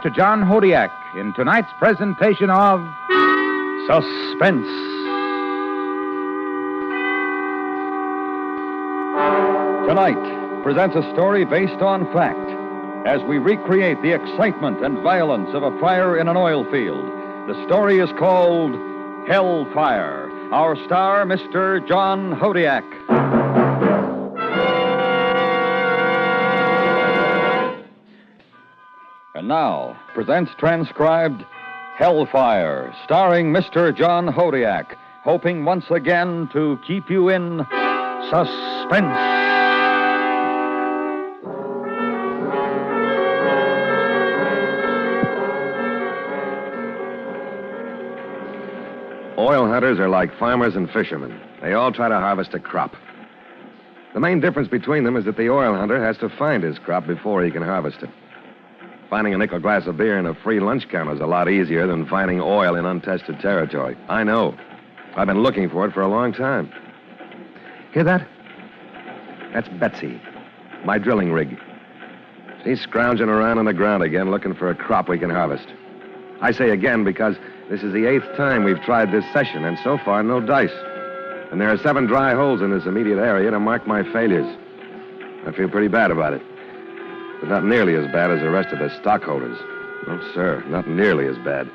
to John Hodiak in tonight's presentation of Suspense. Tonight presents a story based on fact as we recreate the excitement and violence of a fire in an oil field. The story is called Hellfire. Our star, Mr. John Hodiak. And now presents transcribed Hellfire, starring Mr. John Hodiak, hoping once again to keep you in suspense. Oil hunters are like farmers and fishermen. They all try to harvest a crop. The main difference between them is that the oil hunter has to find his crop before he can harvest it. Finding a nickel glass of beer in a free lunch counter is a lot easier than finding oil in untested territory. I know. I've been looking for it for a long time. Hear that? That's Betsy, my drilling rig. She's scrounging around on the ground again looking for a crop we can harvest. I say again because this is the 8th time we've tried this session, and so far, no dice. And there are 7 dry holes in this immediate area to mark my failures. I feel pretty bad about it. But not nearly as bad as the rest of the stockholders. No, sir, not nearly as bad.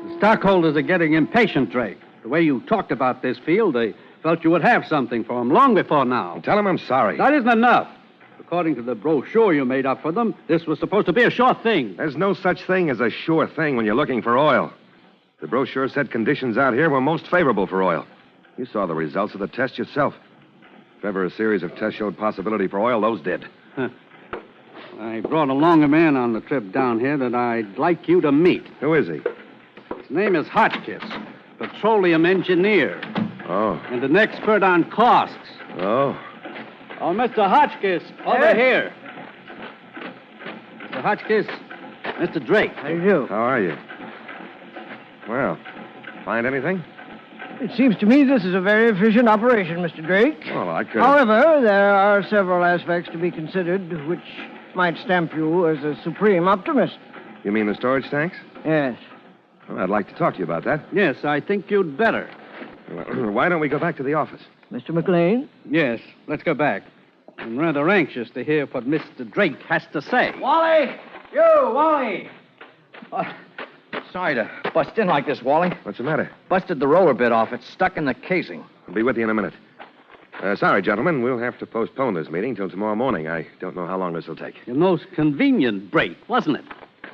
The stockholders are getting impatient, Drake. The way you talked about this field, they felt you would have something for them long before now. Tell them I'm sorry. That isn't enough. According to the brochure you made up for them, this was supposed to be a sure thing. There's no such thing as a sure thing when you're looking for oil. The brochure said conditions out here were most favorable for oil. You saw the results of the test yourself. If ever a series of tests showed possibility for oil, those did. Huh. I brought along a man on the trip down here that I'd like you to meet. Who is he? His name is Hotchkiss, petroleum engineer. Oh. And an expert on costs. Oh. Oh, Mr. Hotchkiss, over here. Mr. Hotchkiss, Mr. Drake. How do you do? How are you? Well, find anything? It seems to me this is a very efficient operation, Mr. Drake. Well, I could. However, there are several aspects to be considered which might stamp you as a supreme optimist. You mean the storage tanks? Yes. Well, I'd like to talk to you about that. Yes, I think you'd better. Well, why don't we go back to the office? Mr. McLean? Yes, let's go back. I'm rather anxious to hear what Mr. Drake has to say. Wally! Wally! Sorry to bust in like this, Wally. What's the matter? Busted the roller bit off. It's stuck in the casing. I'll be with you in a minute. Sorry, gentlemen. We'll have to postpone this meeting till tomorrow morning. I don't know how long this will take. A most convenient break, wasn't it?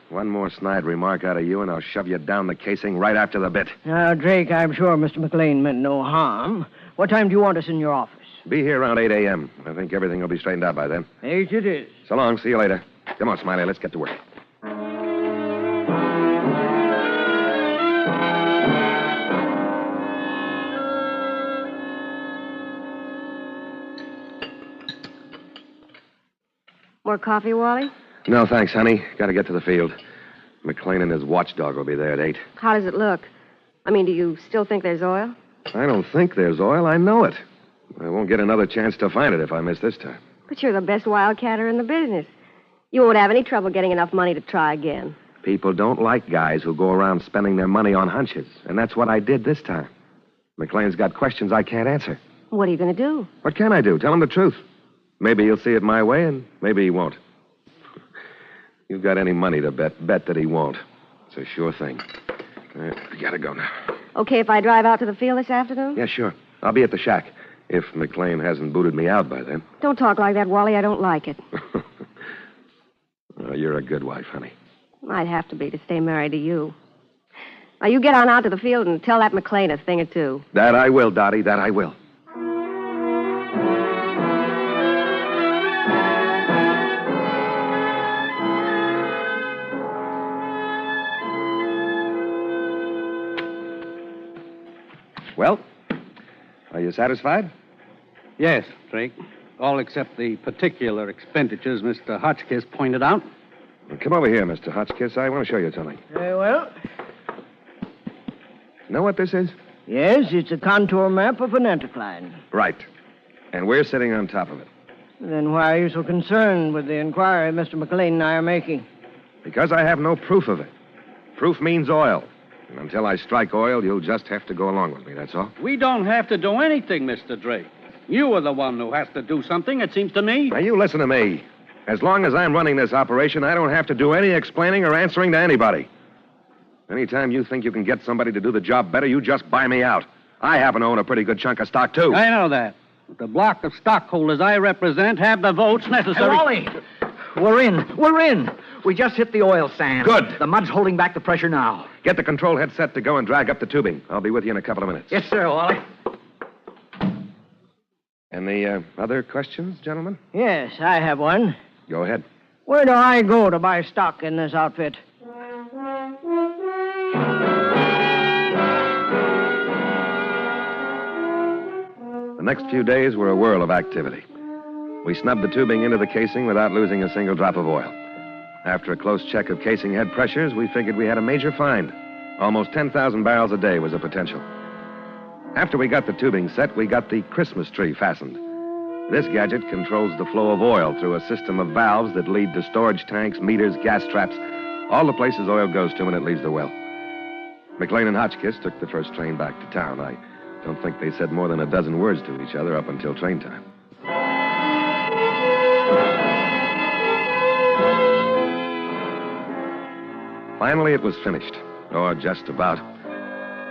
One more snide remark out of you, and I'll shove you down the casing right after the bit. Now, Drake, I'm sure Mr. McLean meant no harm. What time do you want us in your office? Be here around 8 a.m. I think everything will be straightened out by then. 8 it is. So long. See you later. Come on, Smiley. Let's get to work. More coffee, Wally? No, thanks, honey. Got to get to the field. McLean and his watchdog will be there at 8. How does it look? I mean, do you still think there's oil? I don't think there's oil. I know it. I won't get another chance to find it if I miss this time. But you're the best wildcatter in the business. You won't have any trouble getting enough money to try again. People don't like guys who go around spending their money on hunches, and that's what I did this time. McLean's got questions I can't answer. What are you going to do? What can I do? Tell him the truth. Maybe he'll see it my way, and maybe he won't. You've got any money to bet that he won't. It's a sure thing. We gotta go now. Okay, if I drive out to the field this afternoon? Yeah, sure. I'll be at the shack, if McLean hasn't booted me out by then. Don't talk like that, Wally. I don't like it. Oh, you're a good wife, honey. I'd have to be to stay married to you. Now, you get on out to the field and tell that McLean a thing or two. That I will, Dottie. That I will. Well, are you satisfied? Yes, Drake. All except the particular expenditures Mr. Hotchkiss pointed out. Well, come over here, Mr. Hotchkiss. I want to show you something. Very well. Know what this is? Yes, it's a contour map of an anticline. Right. And we're sitting on top of it. Then why are you so concerned with the inquiry Mr. McLean and I are making? Because I have no proof of it. Proof means oil. And until I strike oil, you'll just have to go along with me, that's all. We don't have to do anything, Mr. Drake. You are the one who has to do something, it seems to me. Now, you listen to me. As long as I'm running this operation, I don't have to do any explaining or answering to anybody. Anytime you think you can get somebody to do the job better, you just buy me out. I happen to own a pretty good chunk of stock, too. I know that. But the block of stockholders I represent have the votes necessary. Hey, Wally! We're in. We're in. We just hit the oil sand. Good. The mud's holding back the pressure now. Get the control head set to go and drag up the tubing. I'll be with you in a couple of minutes. Yes, sir, Wally. Any other questions, gentlemen? Yes, I have one. Go ahead. Where do I go to buy stock in this outfit? The next few days were a whirl of activity. We snubbed the tubing into the casing without losing a single drop of oil. After a close check of casing head pressures, we figured we had a major find. Almost 10,000 barrels a day was a potential. After we got the tubing set, we got the Christmas tree fastened. This gadget controls the flow of oil through a system of valves that lead to storage tanks, meters, gas traps, all the places oil goes to when it leaves the well. McLean and Hotchkiss took the first train back to town. I don't think they said more than a dozen words to each other up until train time. Finally, it was finished, or just about.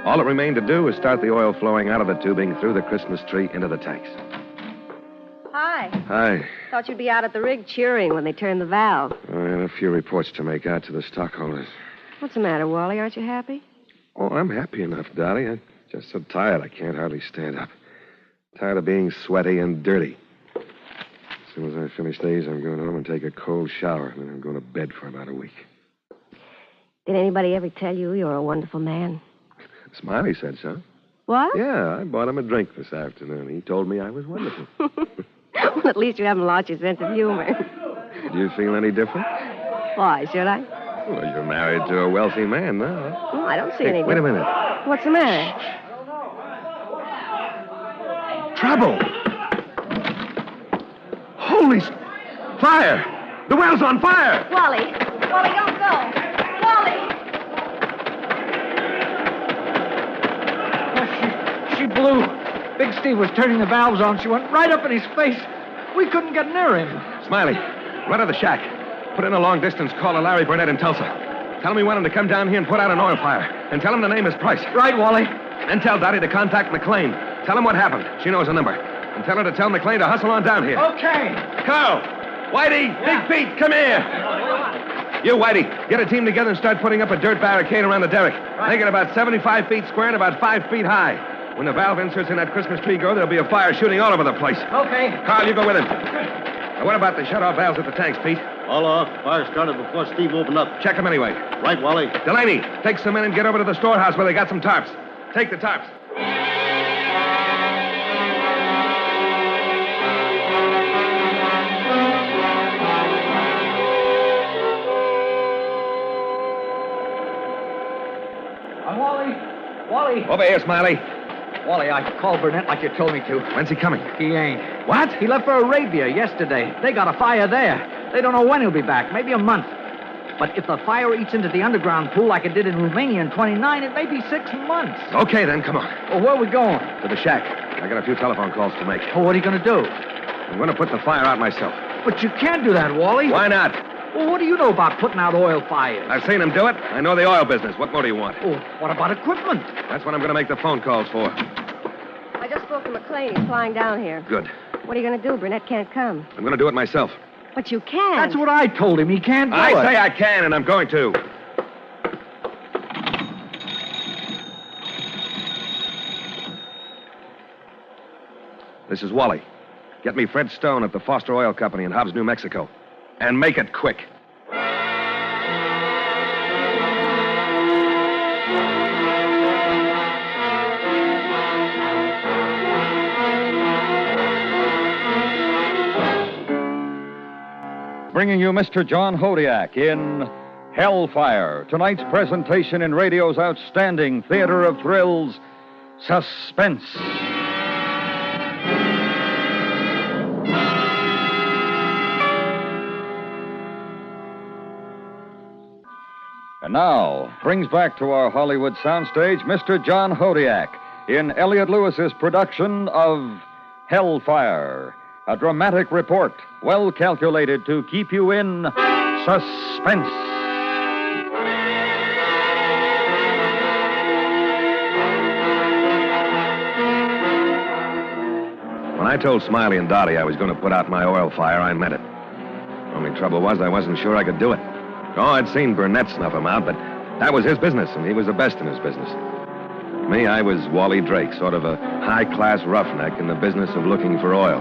All it remained to do was start the oil flowing out of the tubing through the Christmas tree into the tanks. Hi. Hi. Thought you'd be out at the rig cheering when they turned the valve. I had a few reports to make out to the stockholders. What's the matter, Wally? Aren't you happy? Oh, I'm happy enough, Dottie. I'm just so tired I can't hardly stand up. Tired of being sweaty and dirty. As soon as I finish these, I'm going home and take a cold shower, and then I'm going to bed for about a week. Did anybody ever tell you you're a wonderful man? Smiley said so. What? Yeah, I bought him a drink this afternoon. He told me I was wonderful. Well, at least you haven't lost your sense of humor. Do you feel any different? Why, should I? Well, you're married to a wealthy man now. Oh, I don't see Hey, any. wait a minute. What's the matter? Trouble! Holy fire! The well's on fire! Wally! Wally, don't go! Wally! She blew. Big Steve was turning the valves on. She went right up in his face. We couldn't get near him. Smiley, run to the shack. Put in a long-distance call to Larry Burnett in Tulsa. Tell him we want him to come down here and put out an oil fire. And tell him to name his price. Right, Wally. And tell Dottie to contact McLean. Tell him what happened. She knows the number. And tell her to tell McLean to hustle on down here. Okay. Carl! Whitey! Big Pete, come here! You, Whitey, get a team together and start putting up a dirt barricade around the derrick. Make it about 75 feet square and about 5 feet high. When the valve inserts in that Christmas tree go, there'll be a fire shooting all over the place. Okay. Carl, you go with him. Now, what about the shut-off valves at the tanks, Pete? All off. Fire started before Steve opened up. Check them anyway. Right, Wally. Delaney, take some men and get over to the storehouse where they got some tarps. Take the tarps. Wally. Over here, Smiley. Wally, I called Burnett like you told me to. When's he coming? He ain't. What? He left for Arabia yesterday. They got a fire there. They don't know when he'll be back. Maybe a month. But if the fire eats into the underground pool like it did in Romania in 29, it may be 6 months. Okay, then, come on. Well, where are we going? To the shack. I got a few telephone calls to make. Well, what are you going to do? I'm going to put the fire out myself. But you can't do that, Wally. Why not? Well, what do you know about putting out oil fires? I've seen him do it. I know the oil business. What more do you want? Oh, what about equipment? That's what I'm going to make the phone calls for. I just spoke to McLean. He's flying down here. Good. What are you going to do? Burnett can't come. I'm going to do it myself. But you can. That's what I told him. He can't do it. I say I can, and I'm going to. This is Wally. Get me Fred Stone at the Foster Oil Company in Hobbs, New Mexico. And make it quick. Bringing you Mr. John Hodiak in Hellfire, tonight's presentation in radio's outstanding theater of thrills, Suspense. And now, brings back to our Hollywood soundstage Mr. John Hodiak in Elliot Lewis's production of Hellfire, a dramatic report well calculated to keep you in suspense. When I told Smiley and Dottie I was going to put out my oil fire, I meant it. Only trouble was I wasn't sure I could do it. Oh, I'd seen Burnett snuff him out, but that was his business, and he was the best in his business. Me, I was Wally Drake, sort of a high-class roughneck in the business of looking for oil.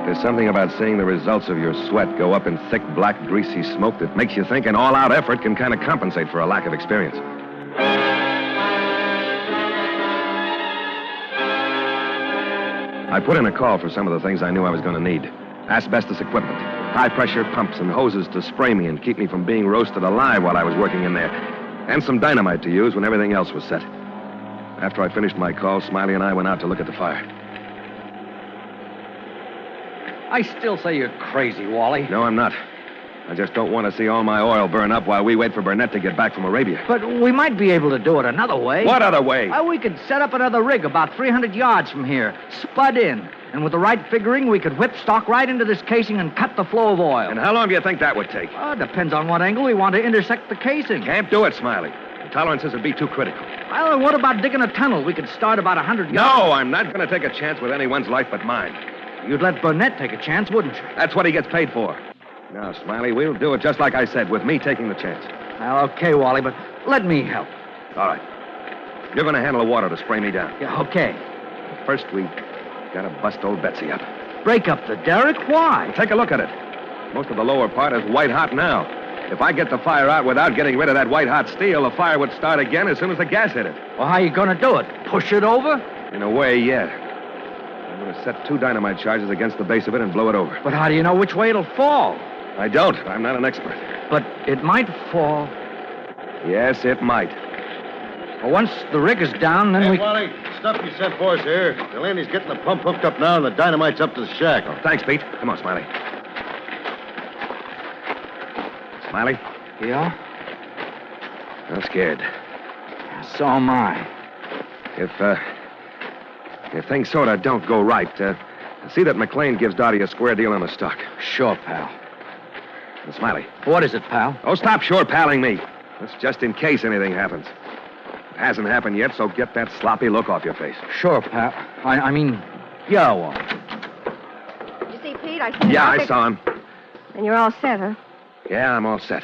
There's something about seeing the results of your sweat go up in thick, black, greasy smoke that makes you think an all-out effort can kind of compensate for a lack of experience. I put in a call for some of the things I knew I was going to need. Asbestos equipment, high-pressure pumps and hoses to spray me and keep me from being roasted alive while I was working in there, and some dynamite to use when everything else was set. After I finished my call, Smiley and I went out to look at the fire. I still say you're crazy, Wally. No, I'm not. I just don't want to see all my oil burn up while we wait for Burnett to get back from Arabia. But we might be able to do it another way. What other way? We could set up another rig about 300 yards from here, spud in, and with the right figuring, we could whip stock right into this casing and cut the flow of oil. And how long do you think that would take? Depends on what angle we want to intersect the casing. Can't do it, Smiley. The tolerances would be too critical. Well, what about digging a tunnel? We could start about 100 yards. No, I'm not going to take a chance with anyone's life but mine. You'd let Burnett take a chance, wouldn't you? That's what he gets paid for. Now, Smiley, we'll do it just like I said, with me taking the chance. Well, okay, Wally, but let me help. All right. You're going to handle the water to spray me down. Yeah, okay. First, we got to bust old Betsy up. Break up the derrick? Why? Take a look at it. Most of the lower part is white hot now. If I get the fire out without getting rid of that white hot steel, the fire would start again as soon as the gas hit it. Well, how are you going to do it? Push it over? In a way, yeah. I'm going to set 2 dynamite charges against the base of it and blow it over. But how do you know which way it'll fall? I don't. I'm not an expert. But it might fall. Yes, it might. Well, once the rig is down, then Hey, we... Wally, stuff you sent for us here. Delaney's getting the pump hooked up now, and the dynamite's up to the shack. Oh, thanks, Pete. Come on, Smiley. Smiley? Yeah? I'm scared. So am I. If things sort of don't go right, see that McLean gives Dottie a square deal on the stock. Sure, pal. And Smiley. What is it, pal? Oh, stop sure-palling me. That's just in case anything happens. It hasn't happened yet, so get that sloppy look off your face. Sure, pal. I mean, yeah, well. Did you see Pete? I see Yeah, I saw him. And you're all set, huh? Yeah, I'm all set.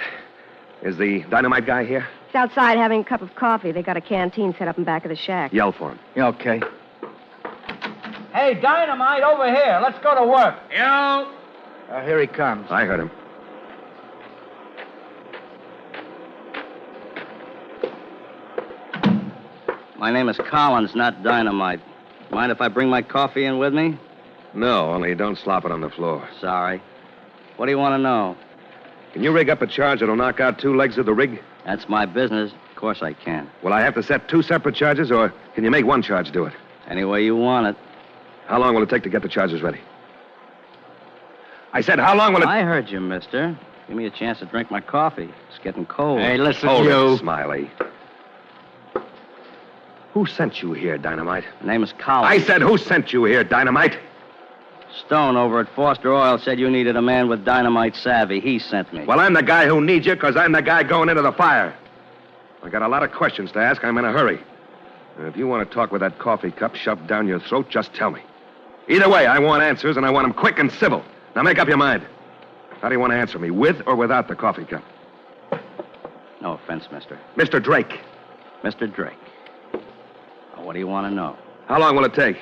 Is the dynamite guy here? He's outside having a cup of coffee. They got a canteen set up in back of the shack. Yell for him. Yeah, okay. Hey, dynamite, over here. Let's go to work. Yo! Here he comes. I heard him. My name is Collins, not Dynamite. Mind if I bring my coffee in with me? No, only don't slop it on the floor. Sorry. What do you want to know? Can you rig up a charge that'll knock out 2 legs of the rig? That's my business. Of course I can. Will I have to set 2 separate charges, or can you make one charge do it? Any way you want it. How long will it take to get the charges ready? I said, how long will it... I heard you, mister. Give me a chance to drink my coffee. It's getting cold. Hey, listen, Hold you. it, Smiley. Who sent you here, Dynamite? My name is Collins. I said, who sent you here, Dynamite? Stone over at Foster Oil said you needed a man with dynamite savvy. He sent me. Well, I'm the guy who needs you because I'm the guy going into the fire. I got a lot of questions to ask. I'm in a hurry. And if you want to talk with that coffee cup shoved down your throat, just tell me. Either way, I want answers, and I want them quick and civil. Now make up your mind. How do you want to answer me, with or without the coffee cup? No offense, mister. Mr. Drake. Mr. Drake. What do you want to know? How long will it take?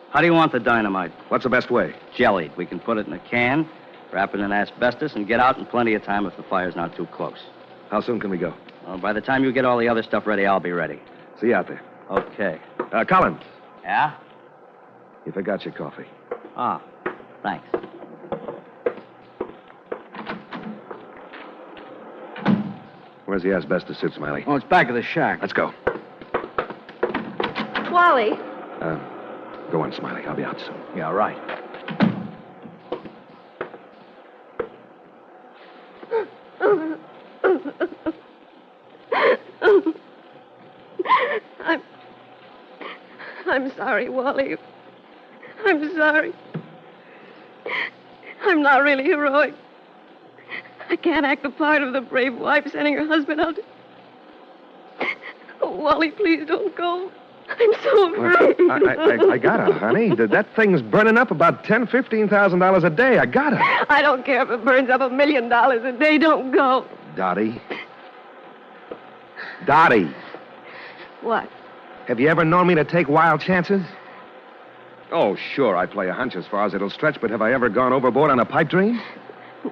How do you want the dynamite? What's the best way? Jellied. We can put it in a can, wrap it in asbestos, and get out in plenty of time if the fire's not too close. How soon can we go? Well, by the time you get all the other stuff ready, I'll be ready. See you out there. Okay. Collins, Yeah? you forgot your coffee. Ah, thanks. Where's the asbestos suit, Smiley? Oh, it's back of the shack. Let's go. Wally. Go on, Smiley. I'll be out soon. Yeah, right. I'm sorry, Wally. I'm sorry. I'm not really heroic. I can't act the part of the brave wife sending her husband out to... Oh, Wally, please don't go. I'm so afraid. I got her, honey. That thing's burning up about $10,000, $15,000 a day. I got her. I don't care if it burns up $1 million a day. Don't go. Dottie. Dottie. What? Have you ever known me to take wild chances? Oh, sure, I play a hunch as far as it'll stretch, but have I ever gone overboard on a pipe dream?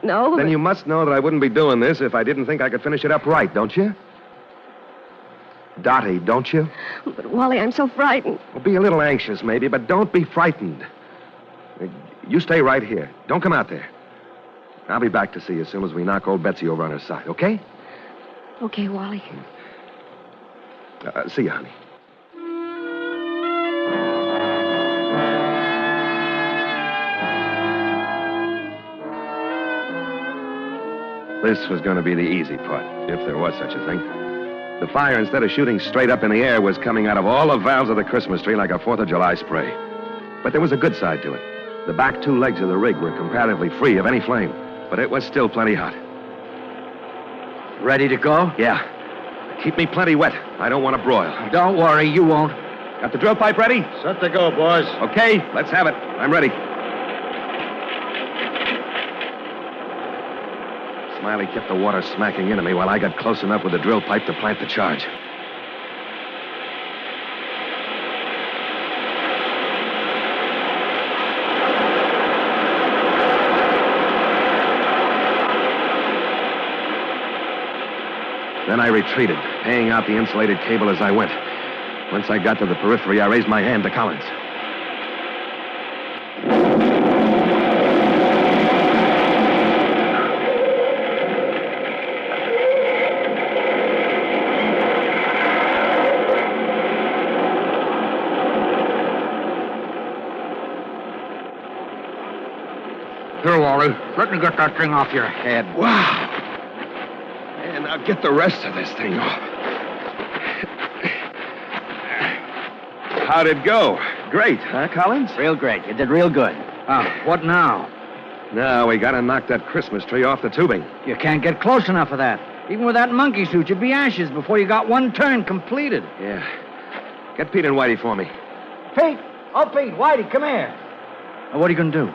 No. Then you must know that I wouldn't be doing this if I didn't think I could finish it up right, don't you? Dottie, don't you? But, Wally, I'm so frightened. Well, be a little anxious, maybe, but don't be frightened. You stay right here. Don't come out there. I'll be back to see you as soon as we knock old Betsy over on her side, okay? Okay, Wally. See you, honey. This was going to be the easy part, if there was such a thing. The fire, instead of shooting straight up in the air, was coming out of all the valves of the Christmas tree like a 4th of July spray. But there was a good side to it. The back 2 legs of the rig were comparatively free of any flame, but it was still plenty hot. Ready to go? Yeah. Keep me plenty wet. I don't want to broil. Don't worry, you won't. Got the drill pipe ready? Set to go, boys. Okay, let's have it. I'm ready. Smiley kept the water smacking into me while I got close enough with the drill pipe to plant the charge. Then I retreated, paying out the insulated cable as I went. Once I got to the periphery, I raised my hand to Collins. Here, Wally. Let me get that thing off your head. Wow. And now get the rest of this thing off. How'd it go? Great, huh, Collins? Real great. You did real good. What now? Now we gotta knock that Christmas tree off the tubing. You can't get close enough of that. Even with that monkey suit, you'd be ashes before you got one turn completed. Yeah. Get Pete and Whitey for me. Pete! Oh, Pete, Whitey, come here. Now, what are you going to do?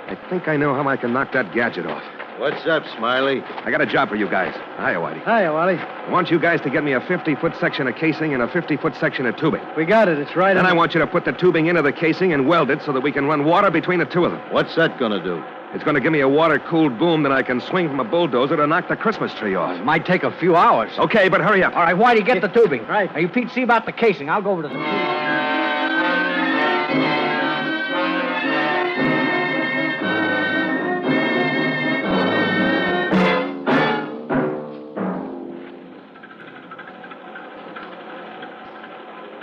I think I know how I can knock that gadget off. What's up, Smiley? I got a job for you guys. Hiya, Whitey. Hiya, Wally. I want you guys to get me a 50-foot section of casing and a 50-foot section of tubing. We got it. It's right Then on. I want you to put the tubing into the casing and weld it so that we can run water between the two of them. What's that gonna do? It's going to give me a water-cooled boom that I can swing from a bulldozer to knock the Christmas tree off. It might take a few hours. Okay, but hurry up. All right, Whitey, get the tubing. Right. Now, you, Pete, see about the casing. I'll go over to the tubing.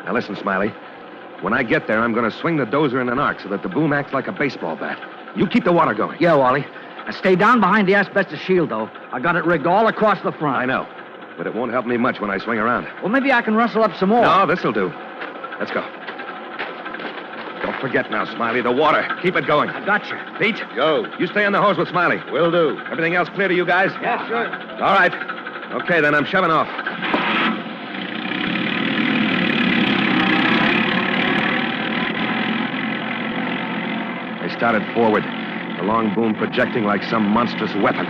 Now listen, Smiley. When I get there, I'm going to swing the dozer in an arc so that the boom acts like a baseball bat. You keep the water going. Yeah, Wally. Now, stay down behind the asbestos shield, though. I got it rigged all across the front. I know. But it won't help me much when I swing around. Well, maybe I can rustle up some more. No, this'll do. Let's go. Don't forget now, Smiley, the water. Keep it going. I got you. Pete, Go. you stay on the hose with Smiley. Will do. Everything else clear to you guys? Yeah, sure. All right. Okay, then I'm shoving off. I started forward, the long boom projecting like some monstrous weapon.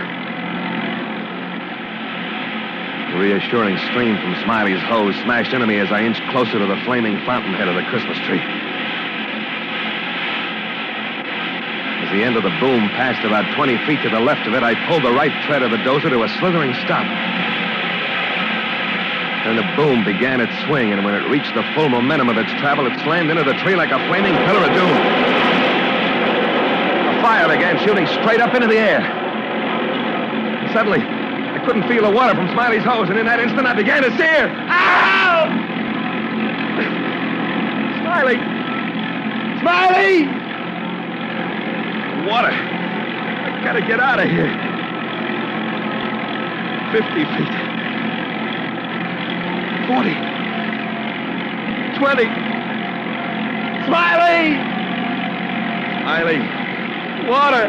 The reassuring stream from Smiley's hose smashed into me as I inched closer to the flaming fountainhead of the Christmas tree. As the end of the boom passed about 20 feet to the left of it, I pulled the right tread of the dozer to a slithering stop. Then the boom began its swing, and when it reached the full momentum of its travel, it slammed into the tree like a flaming pillar of doom. The fire began shooting straight up into the air. Suddenly, I couldn't feel the water from Smiley's hose, and in that instant, I began to sear. Ow! Smiley! Smiley! Water. I gotta get out of here. 50 feet. 40. 20. Smiley! Smiley. Water!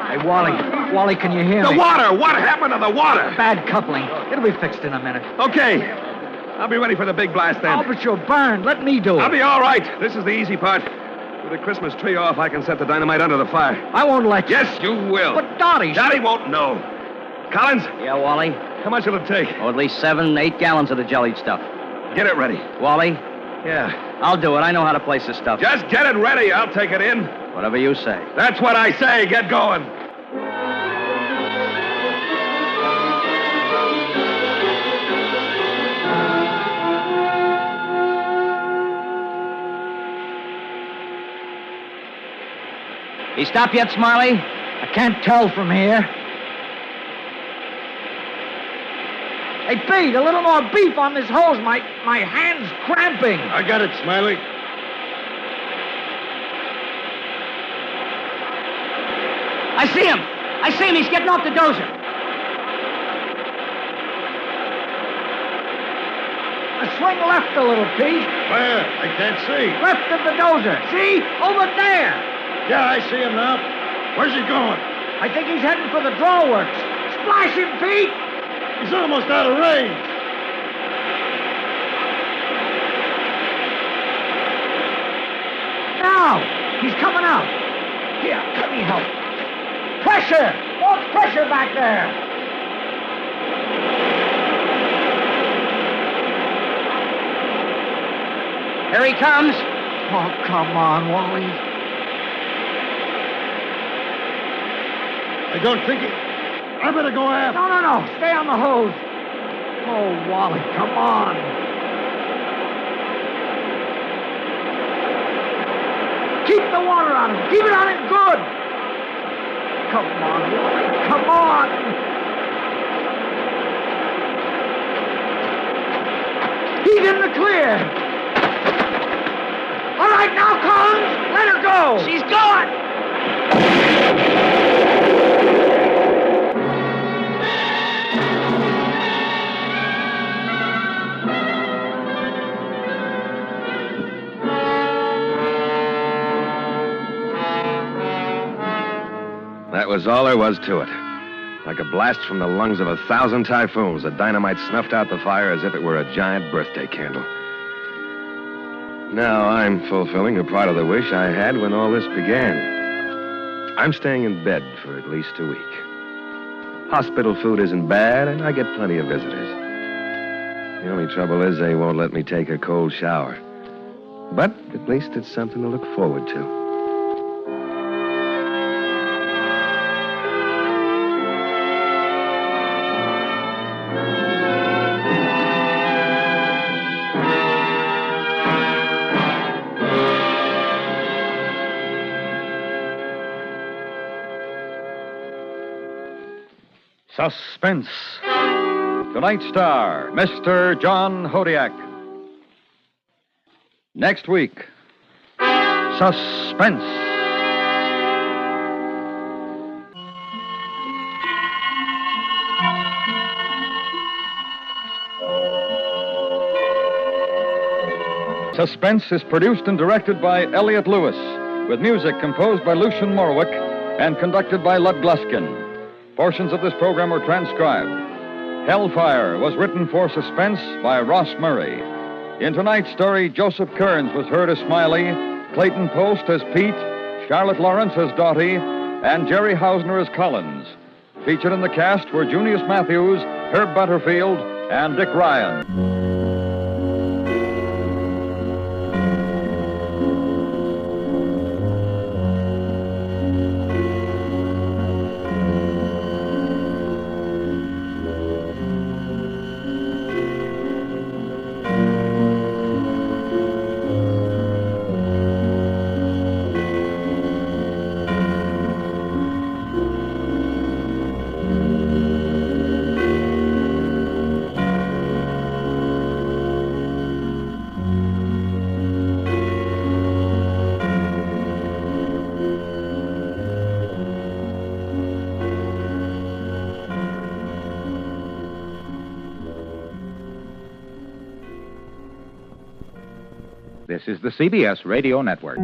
Hey, Wally. Wally, can you hear The me? water! What happened to the water? Bad coupling. It'll be fixed in a minute. Okay. I'll be ready for the big blast then. Oh, but you're burned. Let me do it. I'll be all right. This is the easy part. With the Christmas tree off, I can set the dynamite under the fire. I won't let you. Yes, you will. But Dottie... Dottie won't know. Collins, Yeah, Wally? how much will it take? Oh, at least 7-8 gallons of the jellied stuff. Get it ready. Wally? Yeah. I'll do it. I know how to place this stuff. Just get it ready. I'll take it in. Whatever you say. That's what I say. Get going. He stopped yet, Smiley? I can't tell from here. Hey, Pete, a little more beef on this hose. My hand's cramping. I got it, Smiley. I see him. I see him. He's getting off the dozer. Swing left a little, Pete. Where? I can't see. Left of the dozer. See? Over there. Yeah, I see him now. Where's he going? I think he's heading for the drawworks. Splash him, Pete! He's almost out of range. Now! He's coming out. Here, let me help. Pressure! More pressure back there! Here he comes. Oh, come on, Wally. I don't think he... I better go after. No. Stay on the hose. Oh, Wally, come on. Keep the water on him. Keep it on him good. Come on, Wally. Come on. He's in the clear. All right, now, Collins, let her go. She's gone. That was all there was to it. Like a blast from the lungs of 1,000 typhoons, the dynamite snuffed out the fire as if it were a giant birthday candle. Now I'm fulfilling a part of the wish I had when all this began. I'm staying in bed for at least a week. Hospital food isn't bad, and I get plenty of visitors. The only trouble is they won't let me take a cold shower. But at least it's something to look forward to. Suspense. Tonight's star, Mr. John Hodiak. Next week, Suspense. Suspense is produced and directed by Elliott Lewis, with music composed by Lucian Morwick and conducted by Lud Gluskin. Portions of this program were transcribed. Hellfire was written for Suspense by Ross Murray. In tonight's story, Joseph Kearns was heard as Smiley, Clayton Post as Pete, Charlotte Lawrence as Dottie, and Jerry Hausner as Collins. Featured in the cast were Junius Matthews, Herb Butterfield, and Dick Ryan. This is the CBS Radio Network.